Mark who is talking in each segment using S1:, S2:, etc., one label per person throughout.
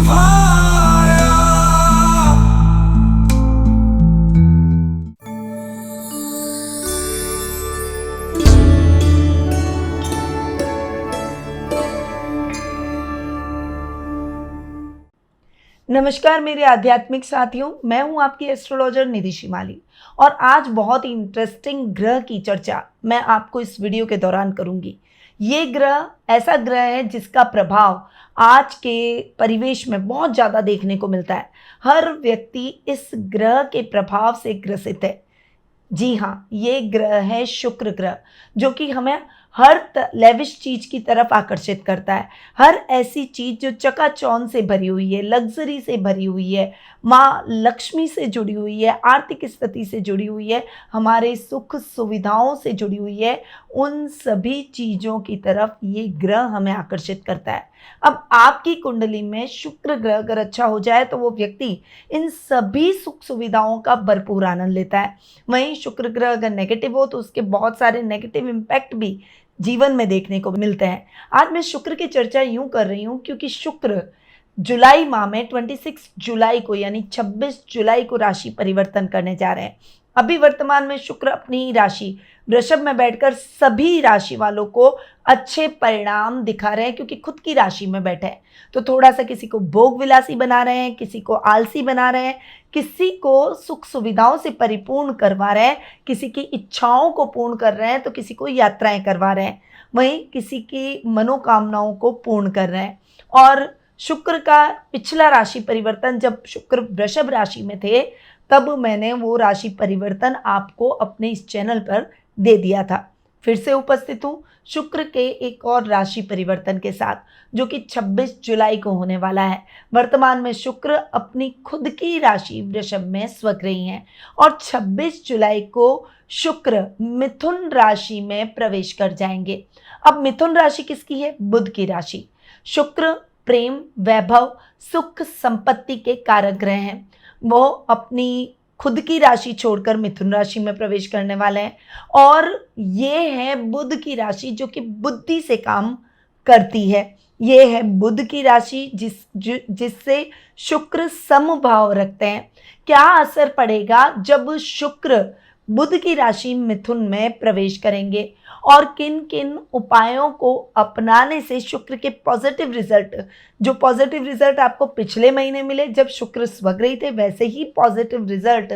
S1: निभाया।
S2: नमस्कार मेरे आध्यात्मिक साथियों, मैं हूं आपकी एस्ट्रोलॉजर निधि शिमाली और आज बहुत ही इंटरेस्टिंग ग्रह की चर्चा मैं आपको इस वीडियो के दौरान करूंगी। ये ग्रह ऐसा ग्रह है जिसका प्रभाव आज के परिवेश में बहुत ज़्यादा देखने को मिलता है। हर व्यक्ति इस ग्रह के प्रभाव से ग्रसित है। जी हाँ, ये ग्रह है शुक्र ग्रह, जो कि हमें हर लेविश चीज की तरफ आकर्षित करता है। हर ऐसी चीज जो चकाचौंध से भरी हुई है, लग्जरी से भरी हुई है, माँ लक्ष्मी से जुड़ी हुई है, आर्थिक स्थिति से जुड़ी हुई है, हमारे सुख सुविधाओं से जुड़ी हुई है, उन सभी चीजों की तरफ ये ग्रह हमें आकर्षित करता है। अब आपकी कुंडली में शुक्र ग्रह अगर अच्छा हो जाए तो वो व्यक्ति इन सभी सुख सुविधाओं का भरपूर आनंद लेता है। वहीं शुक्र ग्रह अगर नेगेटिव हो तो उसके बहुत सारे नेगेटिव इम्पैक्ट भी जीवन में देखने को मिलते हैं। आज मैं शुक्र की चर्चा यूं कर रही हूं क्योंकि शुक्र जुलाई माह में 26 जुलाई को यानी 26 जुलाई को राशि परिवर्तन करने जा रहे हैं। अभी वर्तमान में शुक्र अपनी राशि वृषभ में बैठकर सभी राशि वालों को अच्छे परिणाम दिखा रहे हैं क्योंकि खुद की राशि में बैठे हैं। तो थोड़ा सा किसी को भोग विलासी बना रहे हैं, किसी को आलसी बना रहे हैं, किसी को सुख सुविधाओं से परिपूर्ण करवा रहे हैं, किसी की इच्छाओं को पूर्ण कर रहे हैं, तो किसी को यात्राएं करवा रहे हैं, वहीं किसी की मनोकामनाओं को पूर्ण कर रहे हैं। और शुक्र का पिछला राशि परिवर्तन जब शुक्र वृषभ राशि में थे तब मैंने वो राशि परिवर्तन आपको अपने इस चैनल पर दे दिया था। फिर से उपस्थित हूँ शुक्र के एक और राशि परिवर्तन के साथ, जो कि 26 जुलाई को होने वाला है। वर्तमान में शुक्र अपनी खुद की राशि वृषभ में स्वग्रही हैं और 26 जुलाई को शुक्र मिथुन राशि में प्रवेश कर जाएंगे। अब मिथुन राशि किसकी है? बुध की राशि। शुक्र प्रेम, वैभव, सुख, संपत्ति के कारक ग्रह हैं। वो अपनी खुद की राशि छोड़कर मिथुन राशि में प्रवेश करने वाले हैं और ये है बुध की राशि जो कि बुद्धि से काम करती है। ये है बुध की राशि जिससे शुक्र समभाव रखते हैं। क्या असर पड़ेगा जब शुक्र बुध की राशि मिथुन में प्रवेश करेंगे और किन किन उपायों को अपनाने से शुक्र के पॉजिटिव रिजल्ट, जो पॉजिटिव रिजल्ट आपको पिछले महीने मिले जब शुक्र स्वग्रही थे, वैसे ही पॉजिटिव रिजल्ट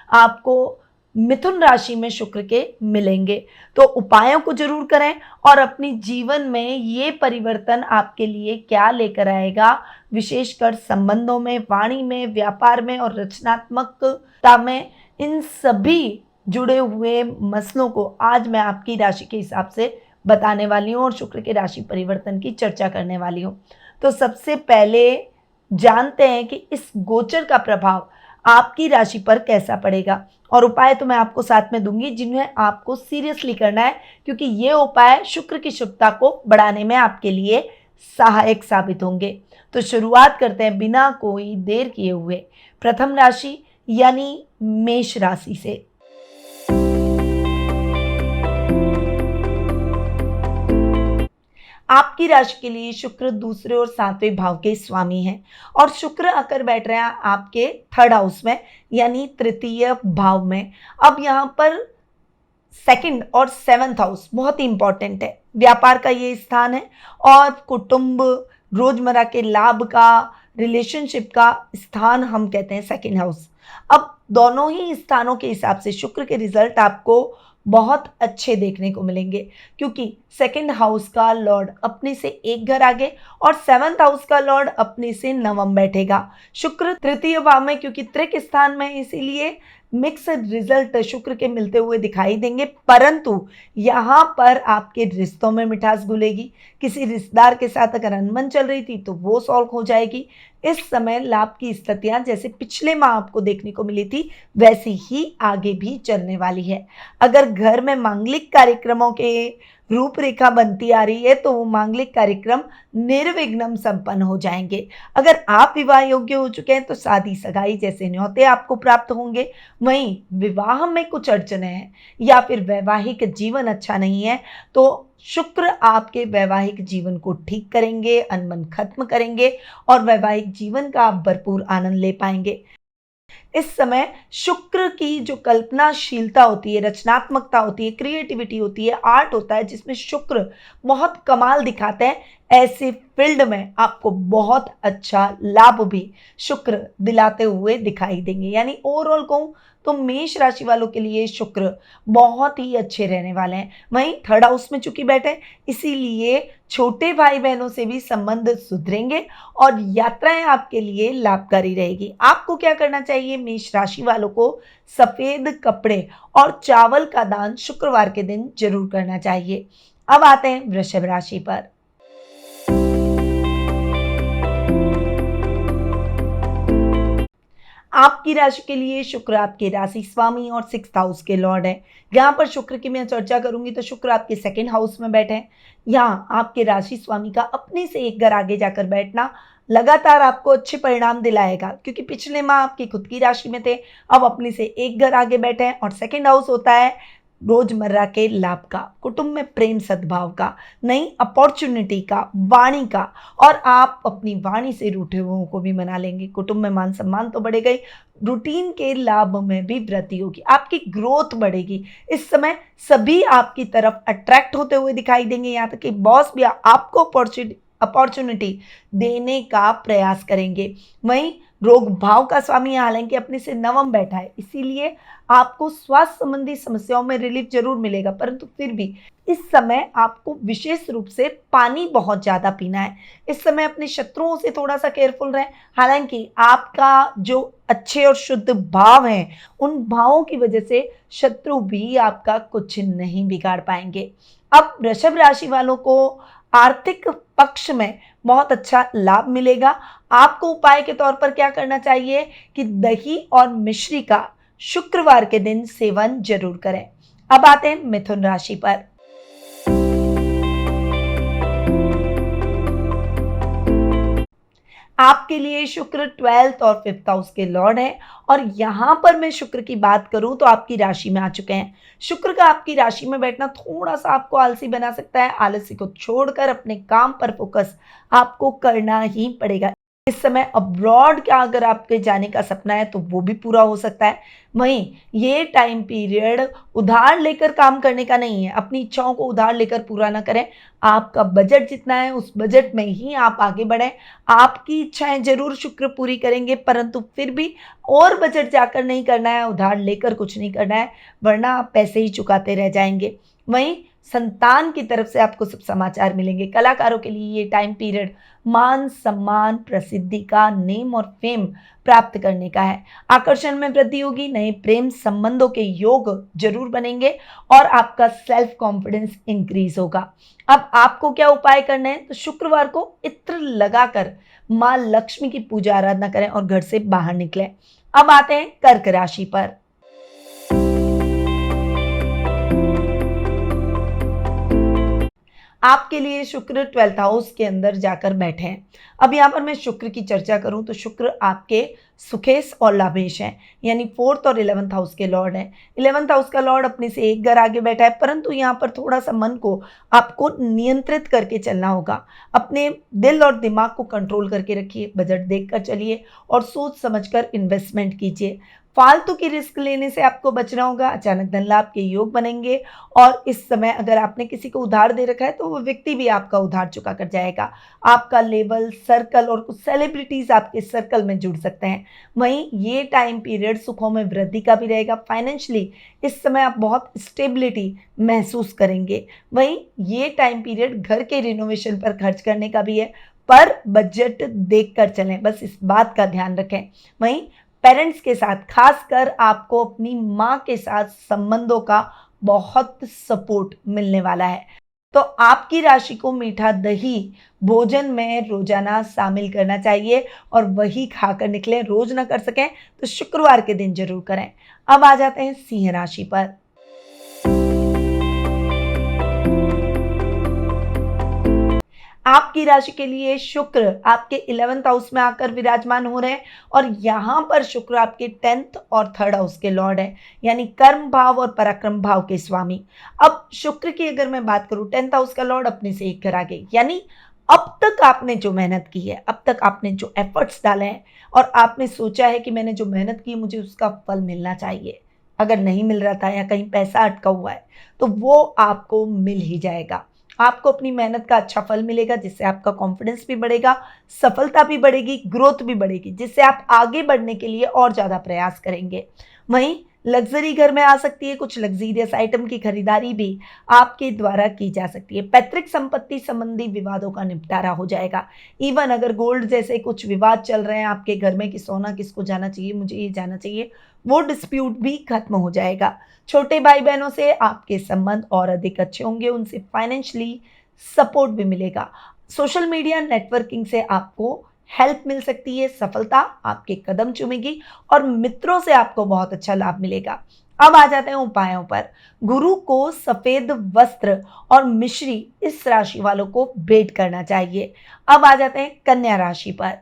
S2: आपको मिथुन राशि में शुक्र के मिलेंगे। तो उपायों को जरूर करें और अपनी जीवन में ये परिवर्तन आपके लिए क्या लेकर आएगा, विशेषकर संबंधों में, वाणी में, व्यापार में और रचनात्मकता में, इन सभी जुड़े हुए मसलों को आज मैं आपकी राशि के हिसाब से बताने वाली हूँ और शुक्र के राशि परिवर्तन की चर्चा करने वाली हूँ। तो सबसे पहले जानते हैं कि इस गोचर का प्रभाव आपकी राशि पर कैसा पड़ेगा और उपाय तो मैं आपको साथ में दूंगी जिन्हें आपको सीरियसली करना है क्योंकि ये उपाय शुक्र की शुभता को बढ़ाने में आपके लिए सहायक साबित होंगे। तो शुरुआत करते हैं बिना कोई देर किए हुए प्रथम राशि यानी मेष राशि से। आपकी राशि के लिए शुक्र दूसरे और सातवें भाव के स्वामी हैं और शुक्र आकर बैठ रहे हैं आपके थर्ड हाउस में यानी तृतीय भाव में। अब यहाँ पर सेकंड और सेवंथ हाउस बहुत ही इंपॉर्टेंट है। व्यापार का ये स्थान है और कुटुंब, रोजमर्रा के लाभ का, रिलेशनशिप का स्थान हम कहते हैं सेकंड हाउस। अब दोनों ही स्थानों के हिसाब से शुक्र के रिजल्ट आपको बहुत अच्छे देखने को मिलेंगे क्योंकि सेकंड हाउस का लॉर्ड अपने से एक घर आगे और सेवंथ हाउस का लॉर्ड अपने से नवम बैठेगा। शुक्र तृतीय भाव में क्योंकि त्रिक स्थान में, इसीलिए मिक्स्ड रिजल्ट शुक्र के मिलते हुए दिखाई देंगे, परंतु यहाँ पर आपके रिश्तों में मिठास घुलेगी। किसी रिश्तेदार के साथ अगर अनबन चल रही थी तो वो सॉल्व हो जाएगी। इस समय लाभ की स्थितियां जैसे पिछले माह आपको देखने को मिली थी वैसी ही आगे भी चलने वाली है। अगर घर में मांगलिक कार्यक्रमों के रूपरेखा बनती आ रही है तो वो मांगलिक कार्यक्रम निर्विघ्न संपन्न हो जाएंगे। अगर आप विवाह योग्य हो चुके हैं तो शादी सगाई जैसे न्योते आपको प्राप्त होंगे। वहीं विवाह में कुछ अड़चने हैं या फिर वैवाहिक जीवन अच्छा नहीं है तो शुक्र आपके वैवाहिक जीवन को ठीक करेंगे, अनबन खत्म करेंगे और वैवाहिक जीवन का आप भरपूर आनंद ले पाएंगे। इस समय शुक्र की जो कल्पनाशीलता होती है, रचनात्मकता होती है, क्रिएटिविटी होती है, आर्ट होता है जिसमें शुक्र बहुत कमाल दिखाते हैं, ऐसे फील्ड में आपको बहुत अच्छा लाभ भी शुक्र दिलाते हुए दिखाई देंगे। यानी ओवरऑल कहूं तो मेष राशि वालों के लिए शुक्र बहुत ही अच्छे रहने वाले हैं। वहीं थर्ड हाउस में चूंकि बैठे इसीलिए छोटे भाई बहनों से भी संबंध सुधरेंगे और यात्राएं आपके लिए लाभकारी रहेगी। आपको क्या करना चाहिए? मेष राशि वालों को सफेद कपड़े और चावल का दान शुक्रवार के दिन जरूर करना चाहिए। अब आते हैं वृषभ राशि पर। आपकी राशि के लिए शुक्र आपके राशि स्वामी और 6th हाउस के लॉर्ड है। यहाँ पर शुक्र की मैं चर्चा करूंगी तो शुक्र आपके 2nd हाउस में बैठे हैं। यहाँ आपके राशि स्वामी का अपने से एक घर आगे जाकर बैठना लगातार आपको अच्छे परिणाम दिलाएगा, क्योंकि पिछले माह आपकी खुद की राशि में थे, अब अपने से एक घर आगे बैठे हैं। और 2nd हाउस होता है रोजमर्रा के लाभ का, कुटुंब में प्रेम सद्भाव का, नई अपॉर्चुनिटी का, वाणी का, और आप अपनी वाणी से रूठे हुओं को भी मना लेंगे। कुटुंब में मान सम्मान तो बढ़ेगा ही, रूटीन के लाभ में भी वृद्धि होगी, आपकी ग्रोथ बढ़ेगी। इस समय सभी आपकी तरफ अट्रैक्ट होते हुए दिखाई देंगे, यहाँ तक कि बॉस भी आपको अपॉर्चुनिटी देने का प्रयास करेंगे। वहीं रोग भाव का स्वामी हालांकि अपने से नवम बैठा है, इसीलिए आपको स्वास्थ्य संबंधी समस्याओं में रिलीफ जरूर मिलेगा, परंतु फिर भी इस समय आपको विशेष रूप से पानी बहुत ज्यादा पीना है। इस समय अपने शत्रुओं से थोड़ा सा केयरफुल रहें। हालांकि आपका जो अच्छे और शुद्ध भाव हैं, उन भावों की वजह से शत्रु भी आपका कुछ नहीं बिगाड़ पाएंगे। अब वृषभ राशि वालों को आर्थिक पक्ष में बहुत अच्छा लाभ मिलेगा। आपको उपाय के तौर पर क्या करना चाहिए कि दही और मिश्री का शुक्रवार के दिन सेवन जरूर करें। अब आते हैं मिथुन राशि पर। आपके लिए शुक्र 12th और 5th हाउस के लॉर्ड है, और यहां पर मैं शुक्र की बात करूं तो आपकी राशि में आ चुके हैं। शुक्र का आपकी राशि में बैठना थोड़ा सा आपको आलसी बना सकता है। आलसी को छोड़कर अपने काम पर फोकस आपको करना ही पड़ेगा। इस समय अब्रॉड का अगर आपके जाने का सपना है तो वो भी पूरा हो सकता है। वहीं ये टाइम पीरियड उधार लेकर काम करने का नहीं है, अपनी इच्छाओं को उधार लेकर पूरा ना करें। आपका बजट जितना है उस बजट में ही आप आगे बढ़ें। आपकी इच्छाएं जरूर शुक्र पूरी करेंगे, परंतु फिर भी और बजट जाकर नहीं करना है, उधार लेकर कुछ नहीं करना है, वरना आप पैसे ही चुकाते रह जाएंगे। वहीं संतान की तरफ से आपको शुभ समाचार मिलेंगे। कलाकारों के लिए ये टाइम पीरियड मान सम्मान, प्रसिद्धि का, नेम और फेम प्राप्त करने का है। आकर्षण में वृद्धि होगी, नए प्रेम संबंधों के योग जरूर बनेंगे और आपका सेल्फ कॉन्फिडेंस इंक्रीज होगा। अब आपको क्या उपाय करना है? तो शुक्रवार को इत्र लगाकर मां लक्ष्मी की पूजा आराधना करें और घर से बाहर निकलें। अब आते हैं कर्क राशि पर। आपके लिए शुक्र 12th हाउस के अंदर जाकर बैठे हैं। अब यहाँ पर मैं शुक्र की चर्चा करूं तो शुक्र आपके सुखेश और लाभेश हैं, यानी 4th और 11th हाउस के लॉर्ड हैं। 11th हाउस का लॉर्ड अपने से एक घर आगे बैठा है, परंतु यहाँ पर थोड़ा सा मन को आपको नियंत्रित करके चलना होगा। अपने दिल और दिमाग को कंट्रोल करके रखिए, बजट देखकर चलिए और सोच समझकर इन्वेस्टमेंट कीजिए। फालतू की रिस्क लेने से आपको बचना होगा। अचानक धन लाभ के योग बनेंगे और इस समय अगर आपने किसी को उधार दे रखा है तो वो व्यक्ति भी आपका उधार चुका कर जाएगा। आपका लेवल, सर्कल और कुछ सेलिब्रिटीज आपके सर्कल में जुड़ सकते हैं। वहीं ये टाइम पीरियड सुखों में वृद्धि का भी रहेगा। फाइनेंशियली इस समय आप बहुत स्टेबिलिटी महसूस करेंगे। वहीं ये टाइम पीरियड घर के रिनोवेशन पर खर्च करने का भी है, पर बजट देखकर चलें, बस इस बात का ध्यान रखें। वहीं पेरेंट्स के साथ, खासकर आपको अपनी माँ के साथ संबंधों का बहुत सपोर्ट मिलने वाला है। तो आपकी राशि को मीठा दही भोजन में रोजाना शामिल करना चाहिए और वही खाकर निकलें। रोज ना कर सकें तो शुक्रवार के दिन जरूर करें। अब आ जाते हैं सिंह राशि पर। आपकी राशि के लिए शुक्र आपके 11th हाउस में आकर विराजमान हो रहे हैं और यहाँ पर शुक्र आपके 10th और 3rd हाउस के लॉर्ड है, यानी कर्म भाव और पराक्रम भाव के स्वामी। अब शुक्र की अगर मैं बात करूं, 10th हाउस का लॉर्ड अपने से एक घर आगे, यानी अब तक आपने जो मेहनत की है, अब तक आपने जो एफर्ट्स डाले हैं और आपने सोचा है कि मैंने जो मेहनत की मुझे उसका फल मिलना चाहिए, अगर नहीं मिल रहा था या कहीं पैसा अटका हुआ है तो वो आपको मिल ही जाएगा। आपको अपनी मेहनत का अच्छा फल मिलेगा, जिससे आपका कॉन्फिडेंस भी बढ़ेगा, सफलता भी बढ़ेगी, ग्रोथ भी बढ़ेगी, जिससे आप आगे बढ़ने के लिए और ज़्यादा प्रयास करेंगे। वहीं लग्जरी घर में आ सकती है, कुछ लग्जीरियस आइटम की खरीदारी भी आपके द्वारा की जा सकती है। पैतृक संपत्ति संबंधी विवादों का निपटारा हो जाएगा। इवन अगर गोल्ड जैसे कुछ विवाद चल रहे हैं आपके घर में कि सोना किसको जाना चाहिए, मुझे ये जाना चाहिए, वो डिस्प्यूट भी खत्म हो जाएगा। छोटे भाई बहनों से आपके संबंध और अधिक अच्छे होंगे, उनसे फाइनेंशियली सपोर्ट भी मिलेगा। सोशल मीडिया नेटवर्किंग से आपको हेल्प मिल सकती है, सफलता आपके कदम चूमेगी और मित्रों से आपको बहुत अच्छा लाभ मिलेगा। अब आ जाते हैं उपायों पर। गुरु को सफेद वस्त्र और मिश्री इस राशि वालों को भेंट करना चाहिए। अब आ जाते हैं कन्या राशि पर।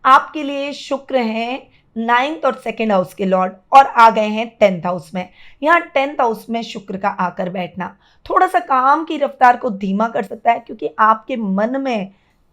S2: आपके लिए शुक्र हैं 9th और 2nd हाउस के लॉर्ड और आ गए हैं 10th हाउस में। यहाँ 10th हाउस में शुक्र का आकर बैठना थोड़ा सा काम की रफ्तार को धीमा कर सकता है, क्योंकि आपके मन में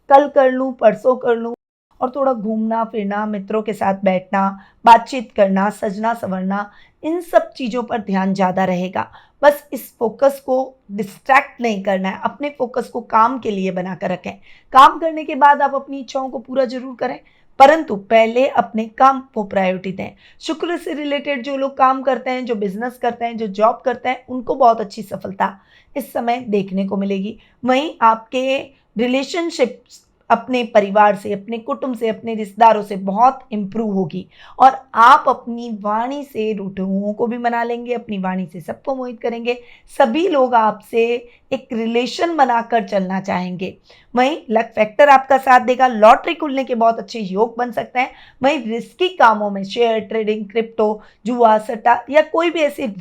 S2: कल कर लूँ, परसों कर लूँ और थोड़ा घूमना फिरना, मित्रों के साथ बैठना, बातचीत करना, सजना संवरना, इन सब चीज़ों पर ध्यान ज़्यादा रहेगा। बस इस फोकस को डिस्ट्रैक्ट नहीं करना है, अपने फोकस को काम के लिए बनाकर रखें। काम करने के बाद आप अपनी इच्छाओं को पूरा जरूर करें, परंतु पहले अपने काम को प्रायोरिटी दें। शुक्र से रिलेटेड जो लोग काम करते हैं, जो बिजनेस करते हैं, जो जॉब करते हैं, उनको बहुत अच्छी सफलता इस समय देखने को मिलेगी। वहीं आपके रिलेशनशिप्स अपने परिवार से, अपने कुटुंब से, अपने रिश्तेदारों से बहुत इम्प्रूव होगी और आप अपनी वाणी से रूठों को भी मना लेंगे, अपनी वाणी से सबको मोहित करेंगे। सभी लोग आपसे एक रिलेशन बनाकर चलना चाहेंगे। वहीं लक फैक्टर आपका साथ देगा, लॉटरी खुलने के बहुत अच्छे योग बन सकते हैं। वहीं रिस्की कामों में शेयर ट्रेडिंग, क्रिप्टो, जुआ, सट्टा या कोई भी ऐसे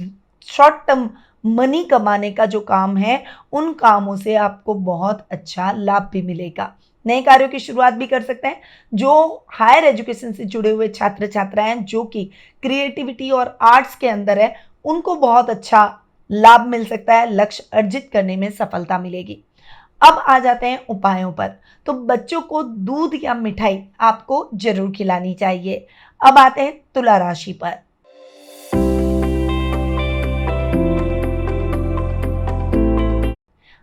S2: शॉर्ट टर्म मनी कमाने का जो काम है, उन कामों से आपको बहुत अच्छा लाभ भी मिलेगा। नए कार्यों की शुरुआत भी कर सकते हैं। जो हायर एजुकेशन से जुड़े हुए छात्र छात्राएं जो कि क्रिएटिविटी और आर्ट्स के अंदर है, उनको बहुत अच्छा लाभ मिल सकता है, लक्ष्य अर्जित करने में सफलता मिलेगी। अब आ जाते हैं उपायों पर। तो बच्चों को दूध या मिठाई आपको जरूर खिलानी चाहिए। अब आते हैं तुला राशि पर।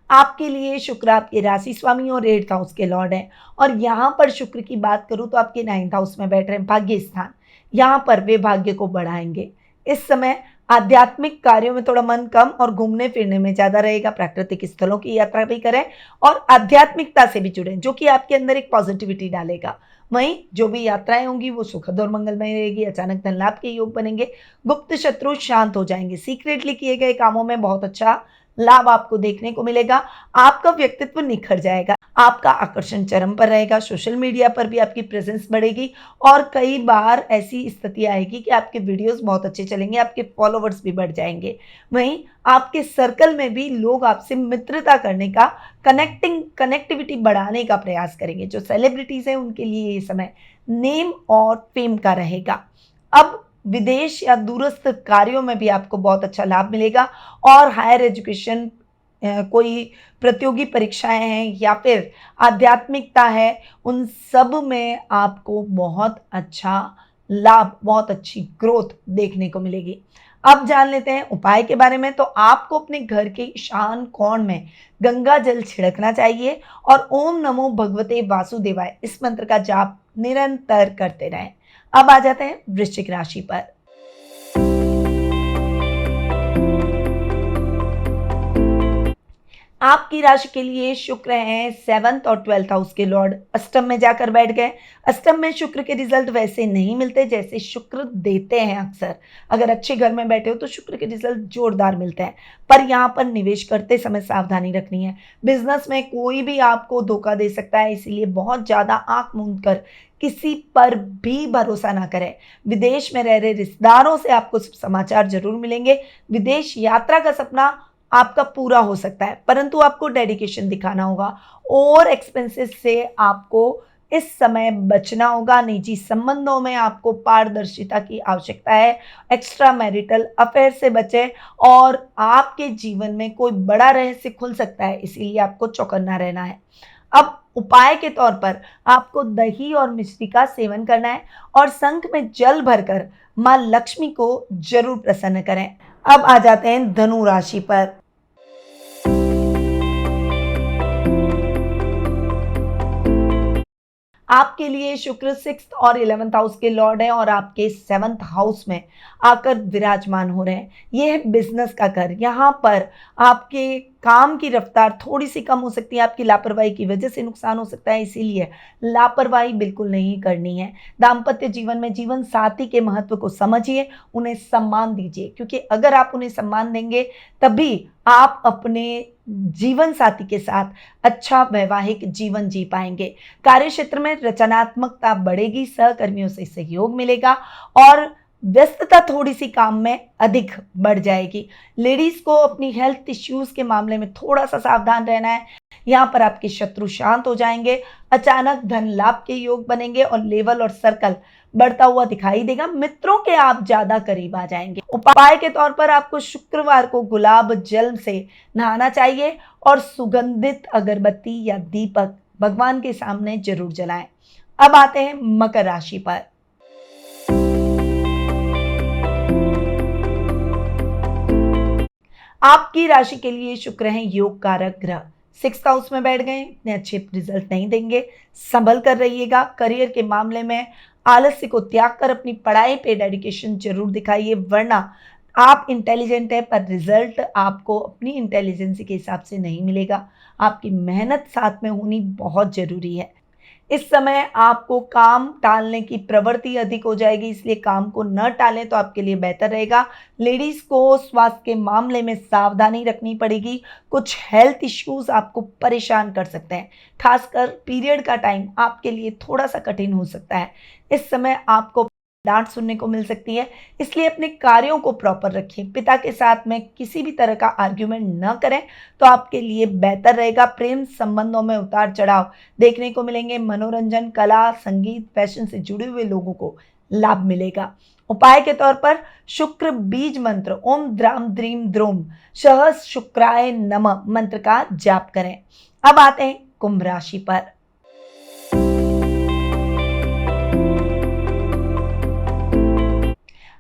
S2: आपके लिए शुक्र आपके राशि स्वामी और 8th हाउस के लॉर्ड हैं और यहाँ पर शुक्र की बात करूँ तो आपके 9th हाउस में बैठ रहे हैं, भाग्य स्थान। यहाँ पर वे भाग्य को बढ़ाएंगे। इस समय आध्यात्मिक कार्यों में थोड़ा मन कम और घूमने फिरने में ज़्यादा रहेगा। प्राकृतिक स्थलों की यात्रा भी करें और आध्यात्मिकता से भी जुड़ें, जो कि आपके अंदर एक पॉजिटिविटी डालेगा। वहीं जो भी यात्राएं होंगी वो सुखद और मंगलमय रहेगी। अचानक धन लाभ के योग बनेंगे। गुप्त शत्रु शांत हो जाएंगे। सीक्रेटली किए गए कामों में बहुत अच्छा लाभ आपको देखने को मिलेगा। आपका व्यक्तित्व निखर जाएगा। आपका आकर्षण चरम पर रहेगा। सोशल मीडिया पर भी आपकी प्रेजेंस बढ़ेगी और कई बार ऐसी स्थिति आएगी कि आपके वीडियोस बहुत अच्छे चलेंगे, आपके फॉलोवर्स भी बढ़ जाएंगे। वहीं आपके सर्कल में भी लोग आपसे मित्रता करने का, कनेक्टिविटी बढ़ाने का प्रयास करेंगे। जो सेलिब्रिटीज हैं उनके लिए ये समय नेम और फेम का रहेगा। अब विदेश या दूरस्थ कार्यों में भी आपको बहुत अच्छा लाभ मिलेगा और हायर एजुकेशन, कोई प्रतियोगी परीक्षाएं हैं या फिर आध्यात्मिकता है, उन सब में आपको बहुत अच्छा लाभ, बहुत अच्छी ग्रोथ देखने को मिलेगी। अब जान लेते हैं उपाय के बारे में। तो आपको अपने घर के ईशान कोण में गंगा जल छिड़कना चाहिए और ओम नमो भगवते वासुदेवाय इस मंत्र का जाप निरंतर करते रहें। अब आ जाते हैं वृश्चिक राशि पर। आपकी राशि के लिए शुक्र हैं 7th और 12th हाउस के लॉर्ड, अष्टम में जाकर बैठ गए। अष्टम में शुक्र के रिजल्ट वैसे नहीं मिलते जैसे शुक्र देते हैं अक्सर। अगर अच्छे घर में बैठे हो तो शुक्र के रिजल्ट जोरदार मिलते हैं, पर यहाँ पर निवेश करते समय सावधानी रखनी है। बिजनेस में कोई भी आपको धोखा दे सकता है, इसीलिए बहुत ज़्यादा आंख मूंद कर किसी पर भी भरोसा ना करें। विदेश में रह रहे रिश्तेदारों से आपको समाचार जरूर मिलेंगे। विदेश यात्रा का सपना आपका पूरा हो सकता है, परंतु आपको डेडिकेशन दिखाना होगा और एक्सपेंसेस से आपको इस समय बचना होगा। निजी संबंधों में आपको पारदर्शिता की आवश्यकता है। एक्स्ट्रा मैरिटल अफेयर से बचें और आपके जीवन में कोई बड़ा रहस्य खुल सकता है, इसीलिए आपको चौकन्ना रहना है। अब उपाय के तौर पर आपको दही और मिश्री का सेवन करना है और शंख में जल भरकर माँ लक्ष्मी को जरूर प्रसन्न करें। अब आ जाते हैं धनु राशि पर। आपके लिए शुक्र 6th और 11th हाउस के लॉर्ड हैं और आपके 7th हाउस में आकर विराजमान हो रहे हैं। यह है बिजनेस का घर। यहाँ पर आपके काम की रफ्तार थोड़ी सी कम हो सकती है, आपकी लापरवाही की वजह से नुकसान हो सकता है, इसीलिए लापरवाही बिल्कुल नहीं करनी है। दाम्पत्य जीवन में जीवन साथी के महत्व को समझिए, उन्हें सम्मान दीजिए, क्योंकि अगर आप उन्हें सम्मान देंगे तभी आप अपने जीवन साथी के साथ अच्छा वैवाहिक जीवन जी पाएंगे। कार्य क्षेत्र में रचनात्मकता बढ़ेगी, सहकर्मियों से सहयोग मिलेगा और व्यस्तता थोड़ी सी काम में अधिक बढ़ जाएगी। लेडीज को अपनी हेल्थ इश्यूज के मामले में थोड़ा सा सावधान रहना है। यहाँ पर आपके शत्रु शांत हो जाएंगे, अचानक धन लाभ के योग बनेंगे और लेवल और सर्कल बढ़ता हुआ दिखाई देगा। मित्रों के आप ज्यादा करीब आ जाएंगे। उपाय के तौर पर आपको शुक्रवार को गुलाब जल से नहाना चाहिए और सुगंधित अगरबत्ती या दीपक भगवान के सामने जरूर जलाएं। अब आते हैं मकर राशि पर। आपकी राशि के लिए शुक्र हैं योग कारक ग्रह। 6th हाउस में बैठ गए, इतने अच्छे रिजल्ट नहीं देंगे, संभल कर रहिएगा। करियर के मामले में आलस्य को त्याग कर अपनी पढ़ाई पे डेडिकेशन जरूर दिखाइए, वरना आप इंटेलिजेंट है पर रिजल्ट आपको अपनी इंटेलिजेंसी के हिसाब से नहीं मिलेगा। आपकी मेहनत साथ में होनी बहुत जरूरी है। इस समय आपको काम टालने की प्रवृत्ति अधिक हो जाएगी, इसलिए काम को न टालें तो आपके लिए बेहतर रहेगा। लेडीज को स्वास्थ्य के मामले में सावधानी रखनी पड़ेगी। कुछ हेल्थ इश्यूज आपको परेशान कर सकते हैं, खासकर पीरियड का टाइम आपके लिए थोड़ा सा कठिन हो सकता है। इस समय आपको डांट सुनने को मिल सकती है, इसलिए अपने कार्यों को प्रॉपर रखें। पिता के साथ में किसी भी तरह का आर्ग्यूमेंट न करें तो आपके लिए बेहतर रहेगा। प्रेम संबंधों में उतार चढ़ाव देखने को मिलेंगे। मनोरंजन, कला, संगीत, फैशन से जुड़े हुए लोगों को लाभ मिलेगा। उपाय के तौर पर शुक्र बीज मंत्र ओम द्राम द्रीम द्रोम शह शुक्राय नमः मंत्र का जाप करें। अब आते हैं कुंभ राशि पर।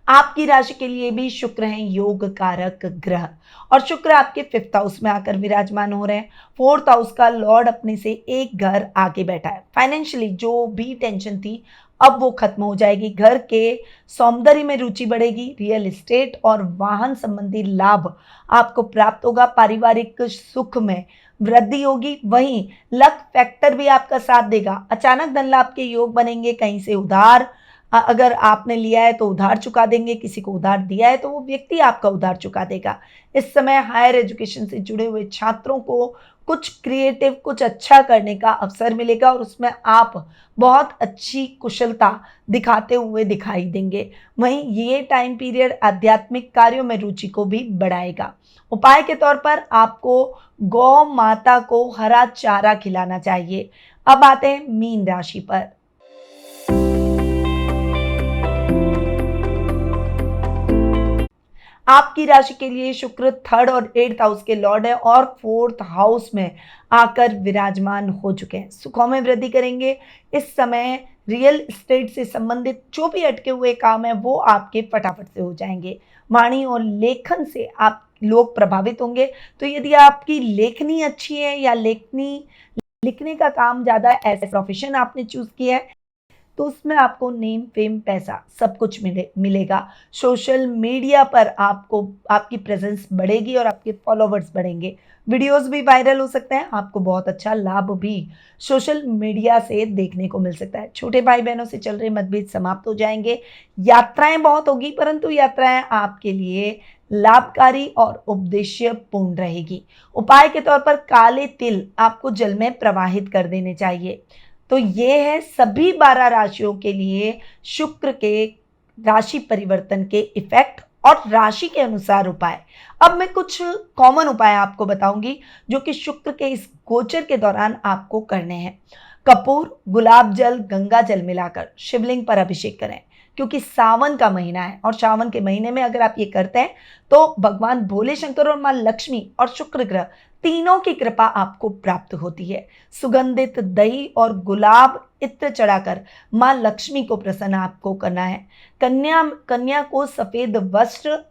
S2: आपकी राशि के लिए भी शुक्र हैं योग कारक ग्रह और शुक्र आपके 5th हाउस में आकर विराजमान हो रहे हैं। 4th हाउस का लॉर्ड अपने से एक घर आगे बैठा है। फाइनेंशियली जो भी टेंशन थी अब वो खत्म हो जाएगी। घर के सौंदर्य में रुचि बढ़ेगी। रियल एस्टेट और वाहन संबंधी लाभ आपको प्राप्त होगा। पारिवारिक सुख में वृद्धि होगी। वहीं लक फैक्टर भी आपका साथ देगा। अचानक धन लाभ के योग बनेंगे। कहीं से उधार अगर आपने लिया है तो उधार चुका देंगे, किसी को उधार दिया है तो वो व्यक्ति आपका उधार चुका देगा। इस समय हायर एजुकेशन से जुड़े हुए छात्रों को कुछ क्रिएटिव, कुछ अच्छा करने का अवसर मिलेगा और उसमें आप बहुत अच्छी कुशलता दिखाते हुए दिखाई देंगे। वहीं ये टाइम पीरियड आध्यात्मिक कार्यों में रुचि को भी बढ़ाएगा। उपाय के तौर पर आपको गौ माता को हरा चारा खिलाना चाहिए। अब आते हैं मीन राशि पर। आपकी राशि के लिए शुक्र 3rd और 8th हाउस के लॉर्ड है और 4th हाउस में आकर विराजमान हो चुके हैं। सुखों में वृद्धि करेंगे। इस समय रियल एस्टेट से संबंधित जो भी अटके हुए काम है वो आपके फटाफट से हो जाएंगे। वाणी और लेखन से आप लोग प्रभावित होंगे, तो यदि आपकी लेखनी अच्छी है या लिखने का काम ज़्यादा एज प्रोफेशन आपने चूज किया है तो उसमें आपको नेम, फेम, पैसा सब कुछ मिलेगा। सोशल मीडिया पर आपको आपकी प्रेजेंस बढ़ेगी और आपके फॉलोवर्स बढ़ेंगे। वीडियोस भी वायरल हो सकते हैं, आपको बहुत अच्छा लाभ भी सोशल मीडिया से देखने को मिल सकता है। छोटे भाई बहनों से चल रहे मतभेद समाप्त हो जाएंगे। यात्राएं बहुत होगी, परंतु यात्राएं आपके लिए लाभकारी और उपदेशपूर्ण रहेगी। उपाय के तौर पर काले तिल आपको जल में प्रवाहित कर देने चाहिए। तो ये है सभी 12 राशियों के लिए शुक्र के राशि परिवर्तन के इफेक्ट और राशि के अनुसार उपाय। अब मैं कुछ कॉमन उपाय आपको बताऊंगी जो कि शुक्र के इस गोचर के दौरान आपको करने हैं। कपूर, गुलाब जल, गंगा जल मिलाकर शिवलिंग पर अभिषेक करें, क्योंकि सावन का महीना है और सावन के महीने में अगर आप ये करते हैं तो भगवान भोले शंकर और मां लक्ष्मी और शुक्र ग्रह तीनों की कृपा आपको प्राप्त होती है। सुगंधित दही और गुलाब इत्र चढ़ाकर मां लक्ष्मी को प्रसन्न आपको करना है। कन्या को सफेद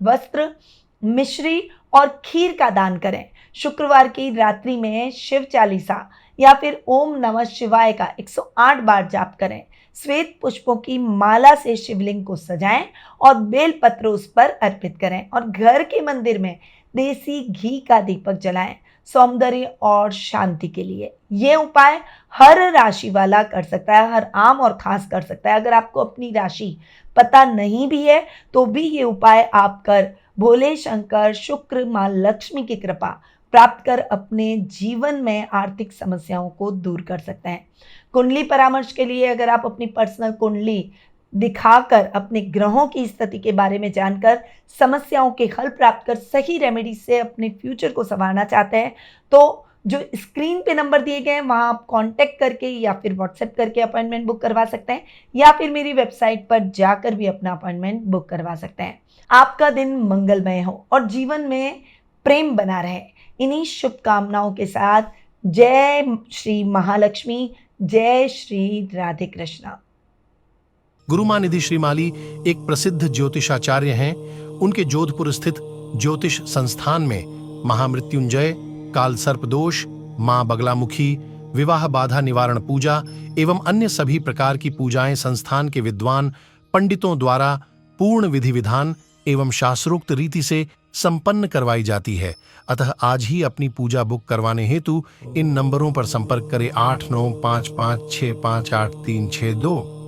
S2: वस्त्र मिश्री और खीर का दान करें। शुक्रवार की रात्रि में शिव चालीसा या फिर ओम नमः शिवाय का 108 बार जाप करें। श्वेत पुष्पों की माला से शिवलिंग को सजाएं और बेलपत्र उस पर अर्पित करें और घर के मंदिर में देसी घी का दीपक जलाएं, सौंदर्य और शांति के लिए। ये उपाय हर राशि वाला कर सकता है, हर आम और खास कर सकता है। अगर आपको अपनी राशि पता नहीं भी है तो भी ये उपाय आप कर भोले शंकर, शुक्र, मां लक्ष्मी की कृपा प्राप्त कर अपने जीवन में आर्थिक समस्याओं को दूर कर सकते हैं। कुंडली परामर्श के लिए अगर आप अपनी पर्सनल कुंडली दिखाकर अपने ग्रहों की स्थिति के बारे में जानकर समस्याओं के हल प्राप्त कर सही रेमेडी से अपने फ्यूचर को संवारना चाहते हैं तो जो स्क्रीन पे नंबर दिए गए हैं वहां आप कांटेक्ट करके या फिर व्हाट्सएप करके अपॉइंटमेंट बुक करवा सकते हैं या फिर मेरी वेबसाइट पर जाकर भी अपना अपॉइंटमेंट बुक करवा सकते हैं। आपका दिन मंगलमय हो और जीवन में प्रेम बना रहे, इन्हीं शुभकामनाओं के साथ जय श्री महालक्ष्मी, जय श्री राधे कृष्णा।
S1: गुरु मां निधि श्रीमाली एक प्रसिद्ध ज्योतिषाचार्य हैं। उनके जोधपुर स्थित ज्योतिष संस्थान में महामृत्युंजय, काल सर्प दोष, मां बगलामुखी, विवाह बाधा निवारण पूजा एवं अन्य सभी प्रकार की पूजाएं संस्थान के विद्वान पंडितों द्वारा पूर्ण विधि विधान एवं शास्त्रोक्त रीति से संपन्न करवाई जाती है। अतः आज ही अपनी पूजा बुक करवाने हेतु इन नंबरों पर संपर्क करें 8955658362।